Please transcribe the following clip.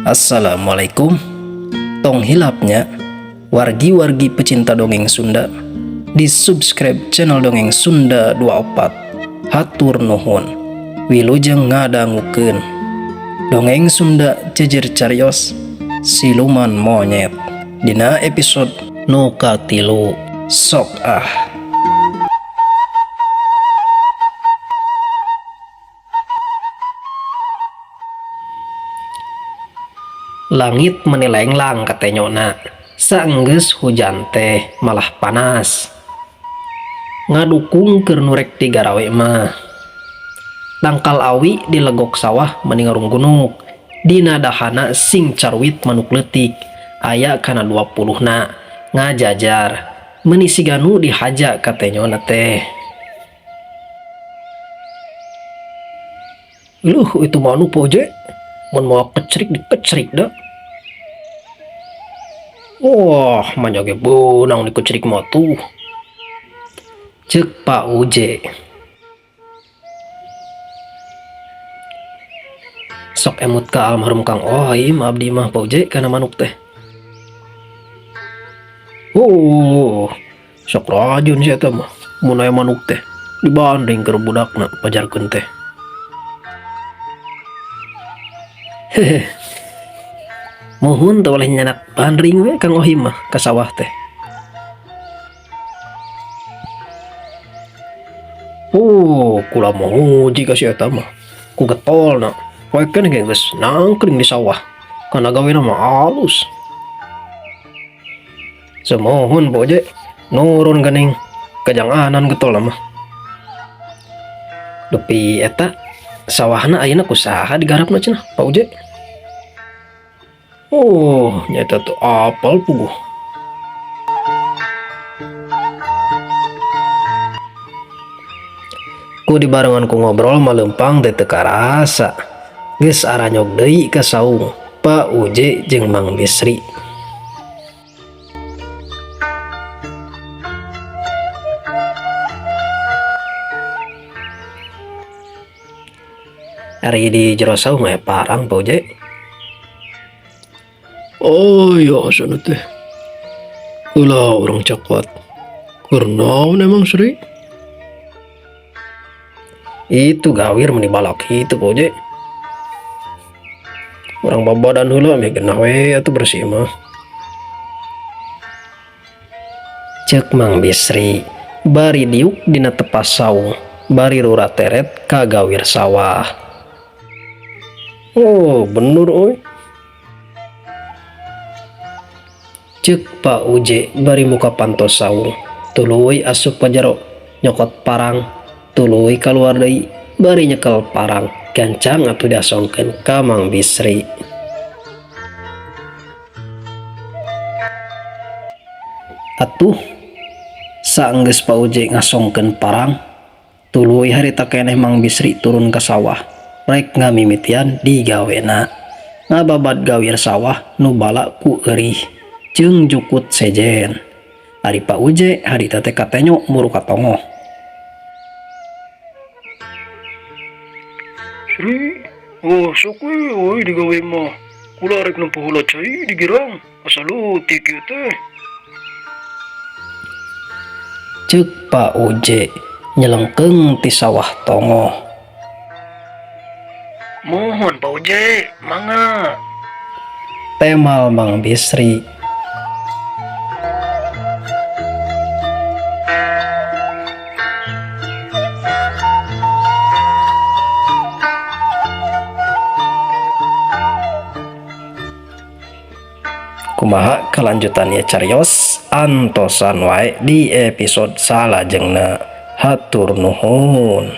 Assalamualaikum. Tong hilapnya wargi-wargi pecinta dongeng Sunda, di subscribe channel dongeng Sunda 24. Hatur nuhun, wilujeng ngadangukeun dongeng Sunda jejer carios siluman monyet dina episode nu katilu. Sok ah. Langit menilenglang katanyona, saenggeus hujan teh malah panas. Ngadukung keur nurek digarawe mah. Dangkal awi di legok sawah meningarung gunung. Dina dahana sing carwit manuk leutik, aya kana 20na ngajajar. Meuni siganu dihaja katanyona teh. Itu manu poje, mun moal kecrik dikecrik dah. Wah, manyage beunang dikecrik mah tuh. Ceuk Pak Uje. Sok emut ka almarhum Kang Ohim abdi mah Pak Uje kana manuk teh. Sok rajin sia teh mah. Mun aya manuk teh dibanding keur budakna pajarkeun teh. Hehe. Mohon teu oleh nyanak bandring we Kang Ohim mah ka sawah teh. Kula muji ka si eta mah. Ku getolna. Poe keneh ge geus nangkring di sawah. Kana gawena mah alus. Semohon boje nurun geuning kajanganan getolna mah. Dupi eta sawahna ayeuna kusaha digarapna cenah Pak Uje? Nyata tuh apal puguh. Ku dibarengan ku ngobrol malempang teh teu karasa. Geus aranyog deui ka saung Pak Uje jeung Mang Bisri. Ari di jero saung aya parang Pak Uje. Ya sana teh. Ulah orang coklat. Kurnaon emang Sri? Itu gawir meni balak itu Poje. Orang babadan heula meh genah we atuh bersih mah. Ceuk Mang Bisri bari diuk dina tepas saung, bari rura teret ka gawir sawah. Bener euy. Ceuk Pak Uje bari muka pantos saung, tuluy asup ka jero, nyokot parang, tuluy kaluar deui, bari nyekel parang, gancang atuh diasongkeun ka Mang Bisri. Atuh saenggeus Pak Uje ngasongkeun parang, tuluy harita keneh Mang Bisri turun ka sawah, rek ngamimitian di gawena. Ngababad gawir sawah nu bala ku eurih jeung jukut sejen. Ari Pak Uje harita teh katenyo muru katongo. Sri, sok we digawe mah. Kula rek nempuh heula cai digirang. Asa leutik ieu teh. Ceuk Pak Uje nyelengkeung ti sawah tongo. Mohon Pak Uje, mangga. Temal Mang Bisri. Kumaha kelanjutannya carios antosan wae di episode salajengna. Hatur nuhun.